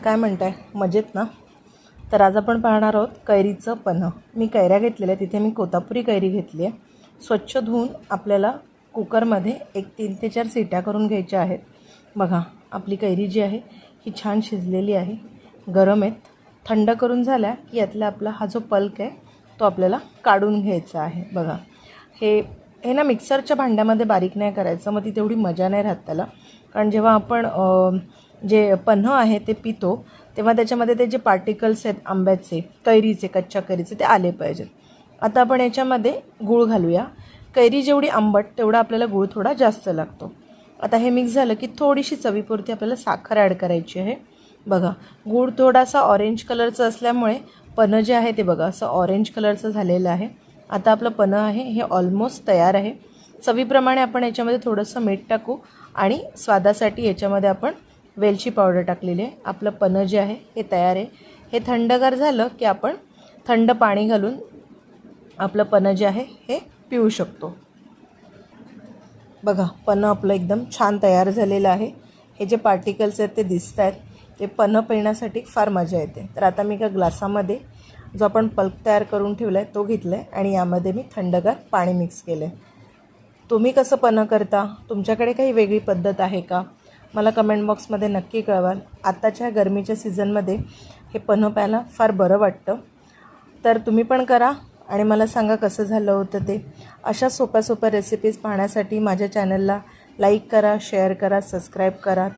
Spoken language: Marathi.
काय म्हणताय, मजेत ना? तर आज आपण पाहणार आहोत कैरीचं पन्ह. मी कैऱ्या घेतलेल्या, तिथे मी कोल्हापुरी कैरी घेतली आहे. स्वच्छ धुवून आपल्याला कुकरमध्ये 3 ते 4 सीट्या करून घ्यायच्या आहेत. बघा, आपली कैरी जी आहे ही छान शिजलेली आहे, गरम आहेत. थंड करून झाल्या की यातला आपला हा जो पल्प आहे तो आपल्याला काढून घ्यायचा आहे. बघा, हे ना मिक्सरच्या भांड्यामध्ये बारीक नाही करायचं, मग ती तेवढी मजा नाही राहत त्याला. कारण जेव्हा आपण जे पन्ह आहे ते पितो तेव्हा त्याच्यामध्ये ते जे पार्टिकल्स आहेत आंब्याचे, कैरीचे, कच्च्या कैरीचे, ते आले पाहिजेत. आता आपण याच्यामध्ये गूळ घालूया. कैरी जेवढी आंबट तेवढा आपल्याला गूळ थोडा जास्त लागतो. आता हे मिक्स झालं की थोडीशी चवीपुरती आपल्याला साखर ॲड करायची आहे. बघा, गूळ थोडासा ऑरेंज कलरचं असल्यामुळे पन्ह जे आहे ते बघा असं ऑरेंज कलरचं झालेलं आहे. आता आपलं पन्ह आहे हे ऑलमोस्ट तयार आहे. चवीप्रमाणे आपण याच्यामध्ये थोडंसं मीठ टाकू आणि स्वादासाठी याच्यामध्ये आपण वेलची पावडर टाकलेली आहे. आपलं पन्ह जे आहे हे तयार आहे. हे थंडगार झालं की आपण थंड पाणी घालून आपलं पन्ह जे आहे हे पिऊ शकतो. बघा, पन्ह आपलं एकदम छान तयार झालेलं आहे. हे जे पार्टिकल्स आहेत ते दिसत आहेत, ते पन्ह पिण्यासाठी फार मजा येते. तर आता मी एका ग्लासामध्ये जो आपण पल्प तयार करून ठेवला आहे तो घेतला आहे आणि यामध्ये मी थंडगार पाणी मिक्स केलं आहे. तुम्ही कसं पन्ह करता? तुमच्याकडे काही वेगळी पद्धत आहे का? मला कमेंट बॉक्समध्ये नक्की कळवाल. आत्ताच्या गरमीच्या सीझनमध्ये हे पन्ह प्यायला फार बरं वाटतं. तर तुम्ही पण करा आणि मला सांगा कसं झालं होतं ते. अशा सोप्या सोप्या रेसिपीज पाहण्यासाठी माझ्या चॅनलला लाईक करा, शेअर करा, सबस्क्राईब करा.